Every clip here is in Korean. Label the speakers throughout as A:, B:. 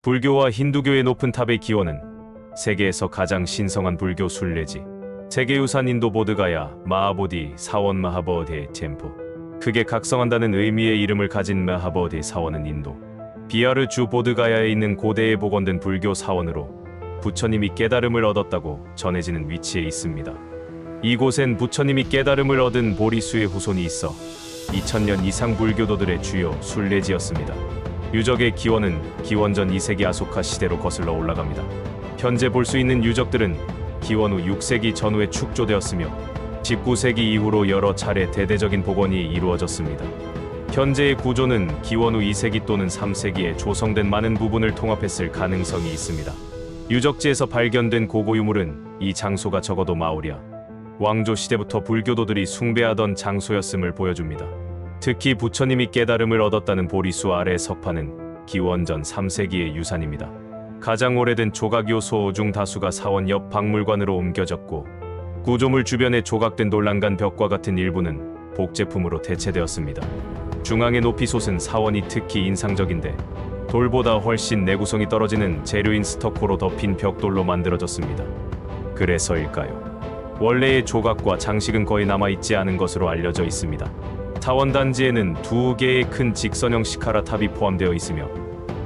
A: 불교와 힌두교의 높은 탑의 기원은 세계에서 가장 신성한 불교 순례지 세계유산 인도 보드가야 마하보디 사원 마하보디 템플. 크게 각성한다는 의미의 이름을 가진 마하보디 사원은 인도 비하르 주 보드가야에 있는 고대에 복원된 불교 사원으로 부처님이 깨달음을 얻었다고 전해지는 위치에 있습니다. 이곳엔 부처님이 깨달음을 얻은 보리수의 후손이 있어 2000년 이상 불교도들의 주요 순례지였습니다. 유적의 기원은 기원전 2세기 아소카 시대로 거슬러 올라갑니다. 현재 볼 수 있는 유적들은 기원 후 6세기 전후에 축조되었으며 19세기 이후로 여러 차례 대대적인 복원이 이루어졌습니다. 현재의 구조는 기원 후 2세기 또는 3세기에 조성된 많은 부분을 통합했을 가능성이 있습니다. 유적지에서 발견된 고고 유물은 이 장소가 적어도 마우리아 왕조 시대부터 불교도들이 숭배하던 장소였음을 보여줍니다. 특히 부처님이 깨달음을 얻었다는 보리수 아래 석판은 기원전 3세기의 유산입니다. 가장 오래된 조각 요소 중 다수가 사원 옆 박물관으로 옮겨졌고 구조물 주변에 조각된 돌란간 벽과 같은 일부는 복제품으로 대체되었습니다. 중앙의 높이 솟은 사원이 특히 인상적인데 돌보다 훨씬 내구성이 떨어지는 재료인 스터코로 덮인 벽돌로 만들어졌습니다. 그래서일까요? 원래의 조각과 장식은 거의 남아있지 않은 것으로 알려져 있습니다. 사원 단지에는 2개의 큰 직선형 시카라 탑이 포함되어 있으며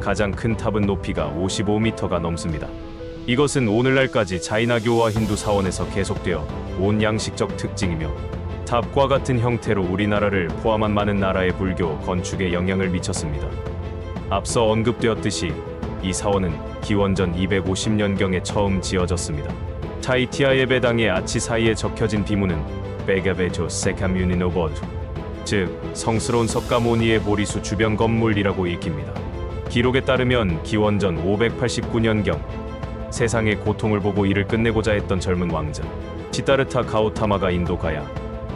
A: 가장 큰 탑은 높이가 55m가 넘습니다. 이것은 오늘날까지 자이나교와 힌두 사원에서 계속되어 온 양식적 특징이며 탑과 같은 형태로 우리나라를 포함한 많은 나라의 불교 건축에 영향을 미쳤습니다. 앞서 언급되었듯이 이 사원은 기원전 250년경에 처음 지어졌습니다. 타이티아의 배당의 아치 사이에 적혀진 비문은 베가베조 세카뮤니노버드, 즉 성스러운 석가모니의 보리수 주변 건물이라고 읽힙니다. 기록에 따르면 기원전 589년경 세상의 고통을 보고 일을 끝내고자 했던 젊은 왕자 시다르타 가우타마가 인도 가야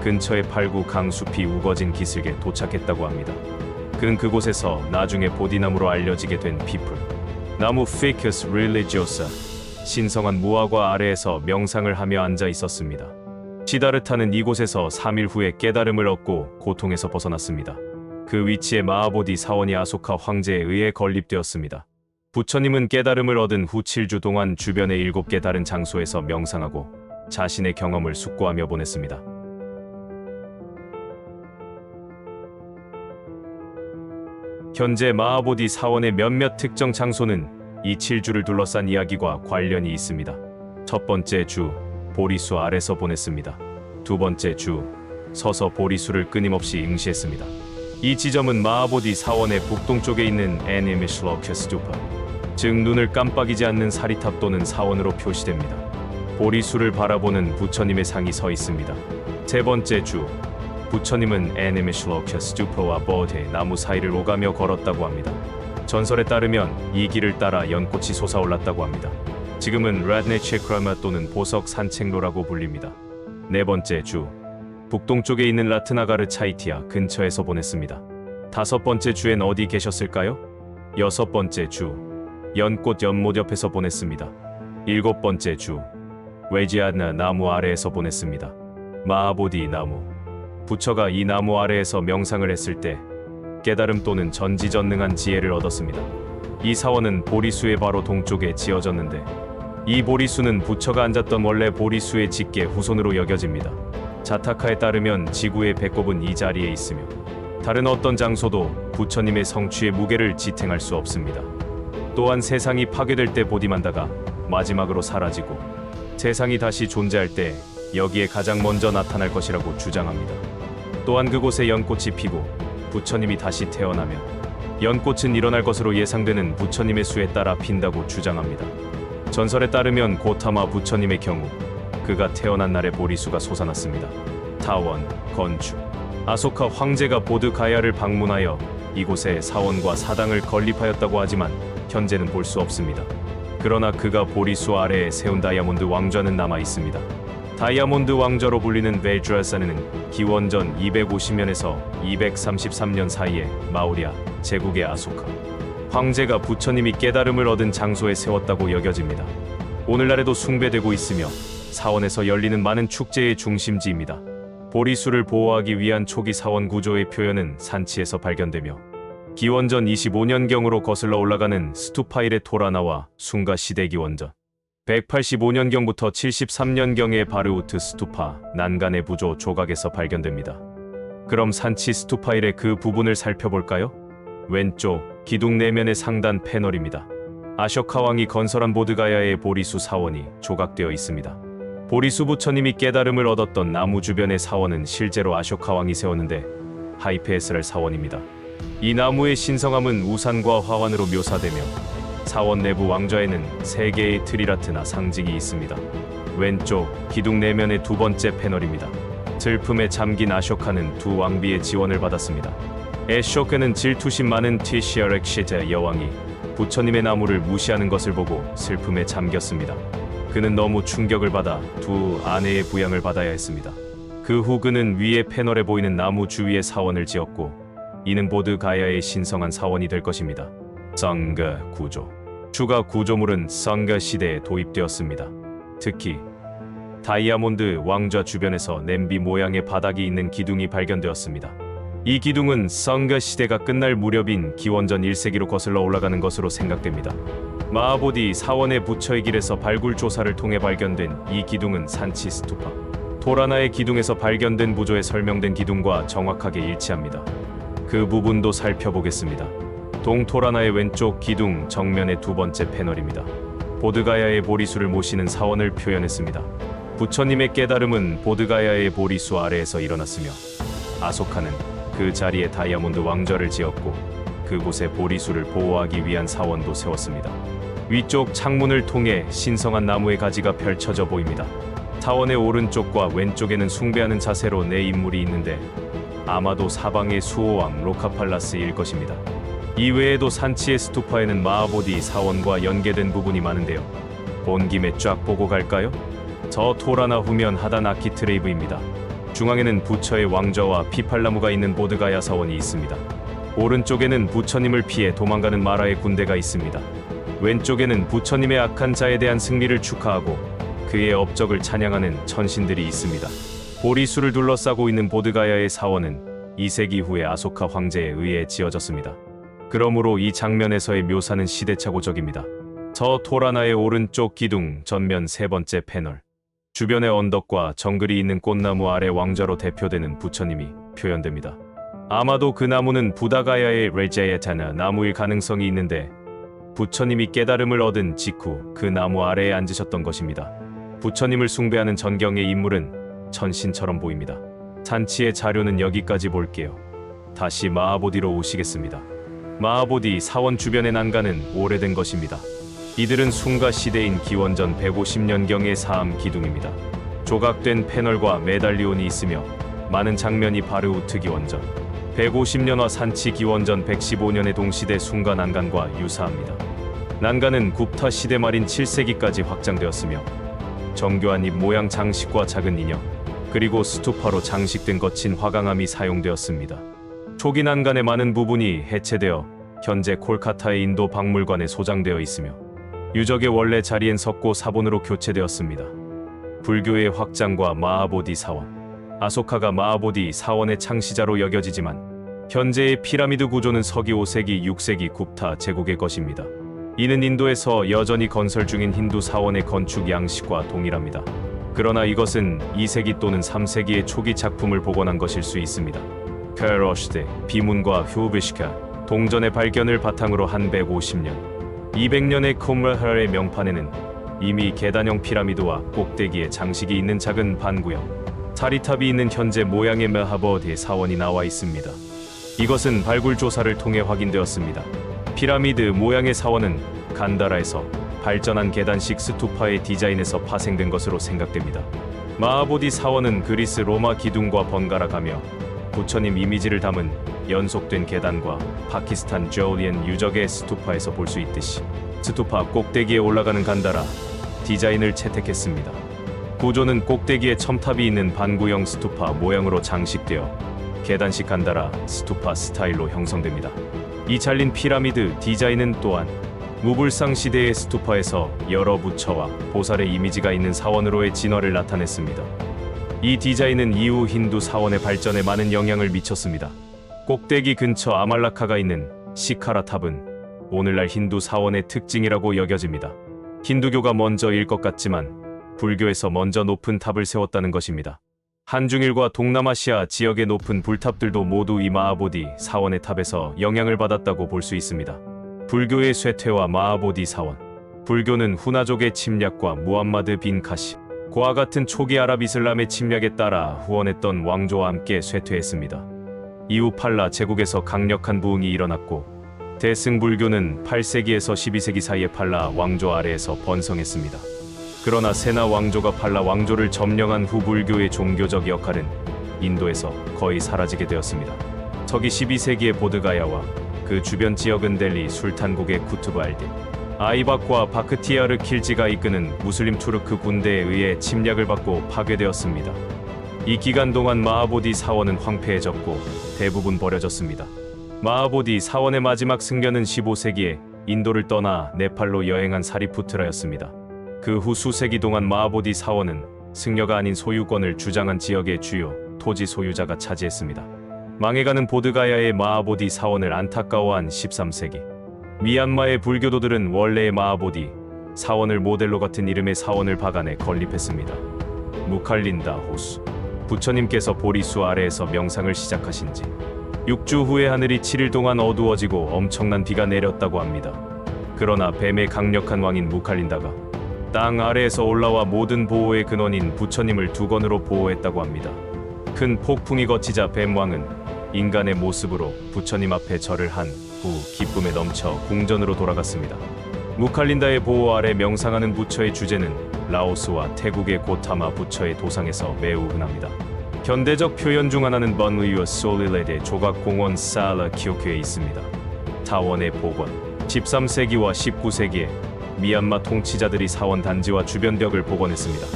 A: 근처의 팔구 강숲이 우거진 기슭에 도착했다고 합니다. 그는 그곳에서 나중에 보디나무로 알려지게 된 피플, 나무 피커스 릴리지오사, 신성한 무화과 아래에서 명상을 하며 앉아 있었습니다. 시다르타는 이곳에서 3일 후에 깨달음을 얻고 고통에서 벗어났습니다. 그 위치에 마하보디 사원이 아소카 황제에 의해 건립되었습니다. 부처님은 깨달음을 얻은 후 7주 동안 주변의 7개 다른 장소에서 명상하고 자신의 경험을 숙고하며 보냈습니다. 현재 마하보디 사원의 몇몇 특정 장소는 이 7주를 둘러싼 이야기와 관련이 있습니다. 첫 번째 주, 보리수 아래서 보냈습니다. 두 번째 주, 서서 보리수를 끊임없이 응시했습니다. 이 지점은 마하보디 사원의 북동쪽에 있는 애니미슐러케스투파, 즉 눈을 깜빡이지 않는 사리탑 또는 사원으로 표시됩니다. 보리수를 바라보는 부처님의 상이 서 있습니다. 세 번째 주, 부처님은 애니미슐러케스투파와 버데 나무 사이를 오가며 걸었다고 합니다. 전설에 따르면 이 길을 따라 연꽃이 솟아올랐다고 합니다. 지금은 라드네체크라마 또는 보석 산책로라고 불립니다. 네 번째 주, 북동쪽에 있는 라트나가르 차이티아 근처에서 보냈습니다. 다섯 번째 주엔 어디 계셨을까요? 여섯 번째 주, 연꽃 연못 옆에서 보냈습니다. 일곱 번째 주, 웨지아나 나무 아래에서 보냈습니다. 마하보디 나무, 부처가 이 나무 아래에서 명상을 했을 때 깨달음 또는 전지전능한 지혜를 얻었습니다. 이 사원은 보리수의 바로 동쪽에 지어졌는데 이 보리수는 부처가 앉았던 원래 보리수의 직계 후손으로 여겨집니다. 자타카에 따르면 지구의 배꼽은 이 자리에 있으며 다른 어떤 장소도 부처님의 성취의 무게를 지탱할 수 없습니다. 또한 세상이 파괴될 때 보디만다가 마지막으로 사라지고 세상이 다시 존재할 때 여기에 가장 먼저 나타날 것이라고 주장합니다. 또한 그곳에 연꽃이 피고 부처님이 다시 태어나면 연꽃은 일어날 것으로 예상되는 부처님의 수에 따라 핀다고 주장합니다. 전설에 따르면 고타마 부처님의 경우 그가 태어난 날에 보리수가 솟아났습니다. 타원, 건축, 아소카 황제가 보드가야를 방문하여 이곳에 사원과 사당을 건립하였다고 하지만 현재는 볼 수 없습니다. 그러나 그가 보리수 아래에 세운 다이아몬드 왕좌는 남아 있습니다. 다이아몬드 왕좌로 불리는 베드라사는 기원전 250년에서 233년 사이에 마우리아 제국의 아소카 황제가 부처님이 깨달음을 얻은 장소에 세웠다고 여겨집니다. 오늘날에도 숭배되고 있으며 사원에서 열리는 많은 축제의 중심지입니다. 보리수를 보호하기 위한 초기 사원 구조의 표현은 산치에서 발견되며 기원전 25년경으로 거슬러 올라가는 스투파일의 토라나와 숭가 시대 기원전 185년경부터 73년경의 바르우트 스투파 난간의 부조 조각에서 발견됩니다. 그럼 산치 스투파일의 그 부분을 살펴볼까요? 왼쪽 기둥 내면의 상단 패널입니다. 아쇼카 왕이 건설한 보드가야의 보리수 사원이 조각되어 있습니다. 보리수 부처님이 깨달음을 얻었던 나무 주변의 사원은 실제로 아쇼카 왕이 세웠는데 하이페에스랄 사원입니다. 이 나무의 신성함은 우산과 화환으로 묘사되며 사원 내부 왕좌에는 3개의 트리라트나 상징이 있습니다. 왼쪽 기둥 내면의 두 번째 패널입니다. 슬픔에 잠긴 아쇼카는 두 왕비의 지원을 받았습니다. 애쇼크는 질투심 많은 티시아렉시제 여왕이 부처님의 나무를 무시하는 것을 보고 슬픔에 잠겼습니다. 그는 너무 충격을 받아 두 아내의 부양을 받아야 했습니다. 그 후 그는 위의 패널에 보이는 나무 주위에 사원을 지었고 이는 보드가야의 신성한 사원이 될 것입니다. 성가 구조. 추가 구조물은 성가 시대에 도입되었습니다. 특히 다이아몬드 왕좌 주변에서 냄비 모양의 바닥이 있는 기둥이 발견되었습니다. 이 기둥은 성가 시대가 끝날 무렵인 기원전 1세기로 거슬러 올라가는 것으로 생각됩니다. 마하보디 사원의 부처의 길에서 발굴 조사를 통해 발견된 이 기둥은 산치 스투파 토라나의 기둥에서 발견된 부조에 설명된 기둥과 정확하게 일치합니다. 그 부분도 살펴보겠습니다. 동토라나의 왼쪽 기둥 정면의 두 번째 패널입니다. 보드가야의 보리수를 모시는 사원을 표현했습니다. 부처님의 깨달음은 보드가야의 보리수 아래에서 일어났으며 아소카는 그 자리에 다이아몬드 왕좌를 지었고 그곳에 보리수를 보호하기 위한 사원도 세웠습니다. 위쪽 창문을 통해 신성한 나무의 가지가 펼쳐져 보입니다. 사원의 오른쪽과 왼쪽에는 숭배하는 자세로 네 인물이 있는데 아마도 사방의 수호왕 로카팔라스일 것입니다. 이외에도 산치의 스투파에는 마하보디 사원과 연계된 부분이 많은데요. 본 김에 쫙 보고 갈까요? 저 토라나 후면 하단 아키트레이브입니다. 중앙에는 부처의 왕좌와 피팔나무가 있는 보드가야 사원이 있습니다. 오른쪽에는 부처님을 피해 도망가는 마라의 군대가 있습니다. 왼쪽에는 부처님의 악한 자에 대한 승리를 축하하고 그의 업적을 찬양하는 천신들이 있습니다. 보리수를 둘러싸고 있는 보드가야의 사원은 2세기 후에 아소카 황제에 의해 지어졌습니다. 그러므로 이 장면에서의 묘사는 시대착오적입니다. 저 토라나의 오른쪽 기둥 전면 세 번째 패널 주변의 언덕과 정글이 있는 꽃나무 아래 왕좌로 대표되는 부처님이 표현됩니다. 아마도 그 나무는 부다가야의 레제야타나 나무일 가능성이 있는데 부처님이 깨달음을 얻은 직후 그 나무 아래에 앉으셨던 것입니다. 부처님을 숭배하는 전경의 인물은 천신처럼 보입니다. 산치의 자료는 여기까지 볼게요. 다시 마하보디로 오시겠습니다. 마하보디 사원 주변의 난간은 오래된 것입니다. 이들은 숭가 시대인 기원전 150년경의 사암 기둥입니다. 조각된 패널과 메달리온이 있으며 많은 장면이 바르우트 기원전 150년화 산치 기원전 115년의 동시대 숭가 난간과 유사합니다. 난간은 굽타 시대 말인 7세기까지 확장되었으며 정교한 잎 모양 장식과 작은 인형 그리고 스투파로 장식된 거친 화강암이 사용되었습니다. 초기 난간의 많은 부분이 해체되어 현재 콜카타의 인도 박물관에 소장되어 있으며 유적의 원래 자리엔 석고 사본으로 교체되었습니다. 불교의 확장과 마하보디 사원 아소카가 마하보디 사원의 창시자로 여겨지지만 현재의 피라미드 구조는 서기 5세기, 6세기 굽타 제국의 것입니다. 이는 인도에서 여전히 건설 중인 힌두 사원의 건축 양식과 동일합니다. 그러나 이것은 2세기 또는 3세기의 초기 작품을 복원한 것일 수 있습니다. 카로시대, 비문과 휴비시카, 동전의 발견을 바탕으로 한 150년, 200년의 콤라하의 명판에는 이미 계단형 피라미드와 꼭대기에 장식이 있는 작은 반구형, 사리탑이 있는 현재 모양의 마하보디 사원이 나와 있습니다. 이것은 발굴 조사를 통해 확인되었습니다. 피라미드 모양의 사원은 간다라에서 발전한 계단식 스투파의 디자인에서 파생된 것으로 생각됩니다. 마하보디 사원은 그리스 로마 기둥과 번갈아 가며 부처님 이미지를 담은 연속된 계단과 파키스탄 조울리엔 유적의 스투파에서 볼 수 있듯이 스투파 꼭대기에 올라가는 간다라 디자인을 채택했습니다. 구조는 꼭대기에 첨탑이 있는 반구형 스투파 모양으로 장식되어 계단식 간다라 스투파 스타일로 형성됩니다. 이 잘린 피라미드 디자인은 또한 무불상 시대의 스투파에서 여러 부처와 보살의 이미지가 있는 사원으로의 진화를 나타냈습니다. 이 디자인은 이후 힌두 사원의 발전에 많은 영향을 미쳤습니다. 꼭대기 근처 아말라카가 있는 시카라 탑은 오늘날 힌두 사원의 특징이라고 여겨집니다. 힌두교가 먼저일 것 같지만 불교에서 먼저 높은 탑을 세웠다는 것입니다. 한중일과 동남아시아 지역의 높은 불탑들도 모두 이 마하보디 사원의 탑에서 영향을 받았다고 볼 수 있습니다. 불교의 쇠퇴와 마하보디 사원. 불교는 후나족의 침략과 무함마드 빈 카시, 고아 같은 초기 아랍 이슬람의 침략에 따라 후원했던 왕조와 함께 쇠퇴했습니다. 이후 팔라 제국에서 강력한 부흥이 일어났고 대승불교는 8세기에서 12세기 사이에 팔라 왕조 아래에서 번성했습니다. 그러나 세나 왕조가 팔라 왕조를 점령한 후 불교의 종교적 역할은 인도에서 거의 사라지게 되었습니다. 서기 12세기의 보드가야와 그 주변 지역은 델리 술탄국의 쿠투브 알딘, 아이박과 바크티야르 킬지가 이끄는 무슬림 투르크 군대에 의해 침략을 받고 파괴되었습니다. 이 기간 동안 마하보디 사원은 황폐해졌고 대부분 버려졌습니다. 마하보디 사원의 마지막 승려는 15세기에 인도를 떠나 네팔로 여행한 사리푸트라였습니다. 그 후 수세기 동안 마하보디 사원은 승려가 아닌 소유권을 주장한 지역의 주요 토지 소유자가 차지했습니다. 망해가는 보드가야의 마하보디 사원을 안타까워한 13세기 미얀마의 불교도들은 원래의 마하보디 사원을 모델로 같은 이름의 사원을 박아내 건립했습니다. 무칼린다 호수. 부처님께서 보리수 아래에서 명상을 시작하신 지 6주 후에 하늘이 7일 동안 어두워지고 엄청난 비가 내렸다고 합니다. 그러나 뱀의 강력한 왕인 무칼린다가 땅 아래에서 올라와 모든 보호의 근원인 부처님을 두건으로 보호했다고 합니다. 큰 폭풍이 거치자 뱀왕은 인간의 모습으로 부처님 앞에 절을 한 후 기쁨에 넘쳐 궁전으로 돌아갔습니다. 무칼린다의 보호 아래 명상하는 부처의 주제는 라오스와 태국의 고타마 부처의 도상에서 매우 흔합니다. 현대적 표현 중 하나는 번의어 솔릴레데 조각공원 살라 키오크에 있습니다. 타원의 복원. 13세기와 19세기에 미얀마 통치자들이 사원 단지와 주변 벽을 복원했습니다.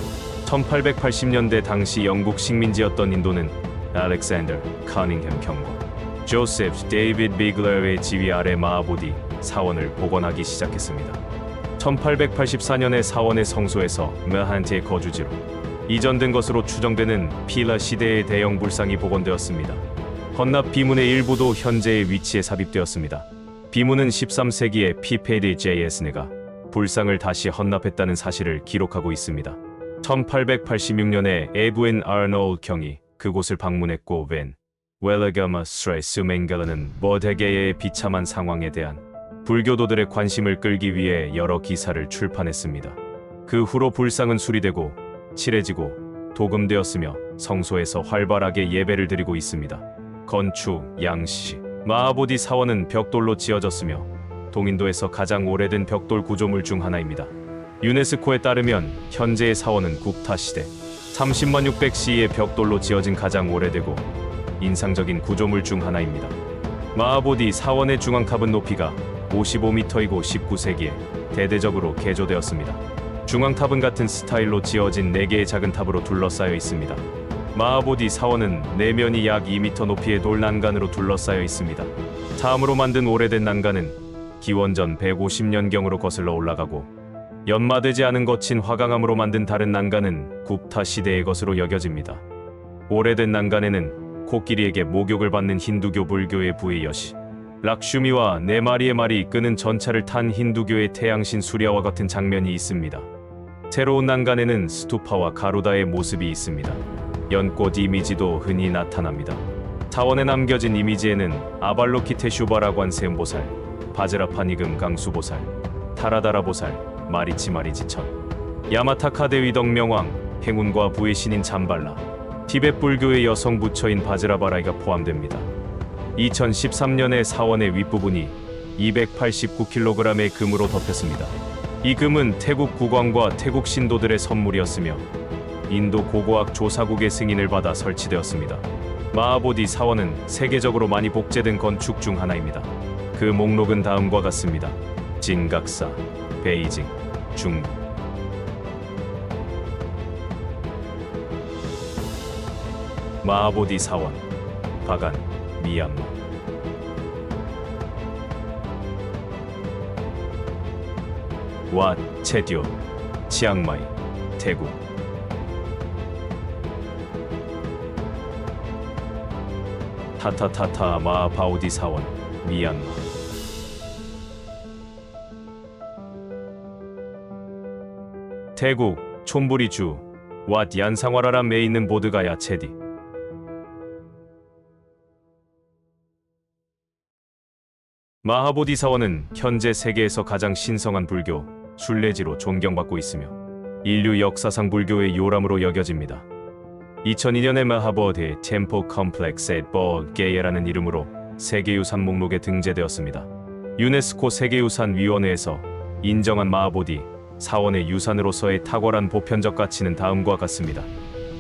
A: 1880년대 당시 영국 식민지였던 인도는 알렉산더 커닝햄 경고, 조세프 데이비드 비글러의 지휘 아래 마하보디 사원을 복원하기 시작했습니다. 1884년에 사원의 성소에서 메한티의 거주지로 이전된 것으로 추정되는 필라 시대의 대형 불상이 복원되었습니다. 헌납 비문의 일부도 현재의 위치에 삽입되었습니다. 비문은 13세기에 피페드 JS네가 불상을 다시 헌납했다는 사실을 기록하고 있습니다. 1886년에 에브윈 아르놀드 경이 그곳을 방문했고 벤 웰러가마 스트레스 맹글러는 보데게의 비참한 상황에 대한 불교도들의 관심을 끌기 위해 여러 기사를 출판했습니다. 그 후로 불상은 수리되고 칠해지고 도금되었으며 성소에서 활발하게 예배를 드리고 있습니다. 건축, 양식. 마하보디 사원은 벽돌로 지어졌으며 동인도에서 가장 오래된 벽돌 구조물 중 하나입니다. 유네스코에 따르면 현재의 사원은 굽타 시대 30만 600CE의 벽돌로 지어진 가장 오래되고 인상적인 구조물 중 하나입니다. 마하보디 사원의 중앙탑은 높이가 55m이고 19세기에 대대적으로 개조되었습니다. 중앙탑은 같은 스타일로 지어진 4개의 작은 탑으로 둘러싸여 있습니다. 마하보디 사원은 내면이 약 2m 높이의 돌 난간으로 둘러싸여 있습니다. 다음으로 만든 오래된 난간은 기원전 150년경으로 거슬러 올라가고 연마되지 않은 거친 화강암으로 만든 다른 난간은 굽타 시대의 것으로 여겨집니다. 오래된 난간에는 코끼리에게 목욕을 받는 힌두교 불교의 부의 여시 락슈미와 4마리의 말이 이끄는 전차를 탄 힌두교의 태양신 수랴와 같은 장면이 있습니다. 새로운 난간에는 스투파와 가루다의 모습이 있습니다. 연꽃 이미지도 흔히 나타납니다. 타원에 남겨진 이미지에는 아발로키테슈바라고 한 셈보살, 바즈라파니금 강수보살, 타라다라보살, 마리치마리지천, 야마타카데위 덕명왕, 행운과 부의 신인 잠발라, 티베트 불교의 여성 부처인 바즈라바라이가 포함됩니다. 2013년에 사원의 윗부분이 289kg의 금으로 덮였습니다. 이 금은 태국 국왕과 태국 신도들의 선물이었으며 인도 고고학 조사국의 승인을 받아 설치되었습니다. 마하보디 사원은 세계적으로 많이 복제된 건축 중 하나입니다. 그 목록은 다음과 같습니다. 진각사, 베이징, 중국. 마하보디 사원, 바간, 미얀마. 왓, 체디오, 치앙마이, 태국. 타타타타 마하바오디 사원, 미얀마. 태국 촌부리 주 왓 얀상와라람에 있는 보드가야 체디. 마하보디 사원은 현재 세계에서 가장 신성한 불교 순례지로 존경받고 있으며 인류 역사상 불교의 요람으로 여겨집니다. 2002년에 마하보디 템포 컴플렉스 버게예라는 이름으로 세계유산 목록에 등재되었습니다. 유네스코 세계유산위원회에서 인정한 마하보디 사원의 유산으로서의 탁월한 보편적 가치는 다음과 같습니다.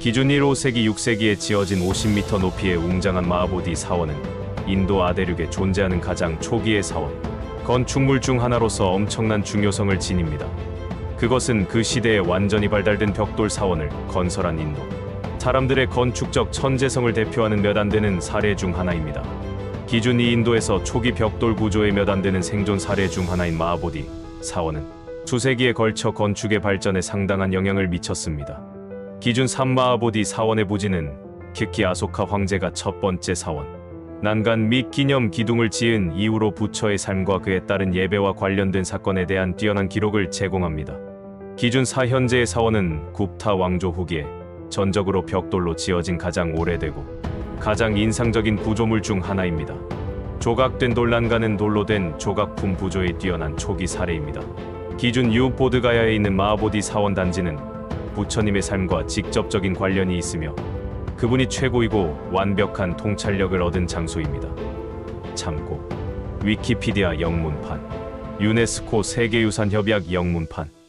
A: 기준 1 5세기 6세기에 지어진 50m 높이의 웅장한 마하보디 사원은 인도 아대륙에 존재하는 가장 초기의 사원, 건축물 중 하나로서 엄청난 중요성을 지닙니다. 그것은 그 시대에 완전히 발달된 벽돌 사원을 건설한 인도 사람들의 건축적 천재성을 대표하는 몇 안 되는 사례 중 하나입니다. 기준 2 인도에서 초기 벽돌 구조의 몇 안 되는 생존 사례 중 하나인 마하보디 사원은 수세기에 걸쳐 건축의 발전에 상당한 영향을 미쳤습니다. 기준 3 마하보디 사원의 부지는 키키 아소카 황제가 첫 번째 사원, 난간 및 기념 기둥을 지은 이후로 부처의 삶과 그에 따른 예배와 관련된 사건에 대한 뛰어난 기록을 제공합니다. 기준 4 현재의 사원은 굽타 왕조 후기에 전적으로 벽돌로 지어진 가장 오래되고 가장 인상적인 구조물 중 하나입니다. 조각된 돌난간은 돌로 된 조각품 구조의 뛰어난 초기 사례입니다. 기준 6 보드가야에 있는 마하보디 사원 단지는 부처님의 삶과 직접적인 관련이 있으며 그분이 최고이고 완벽한 통찰력을 얻은 장소입니다. 참고 위키피디아 영문판, 유네스코 세계유산협약 영문판.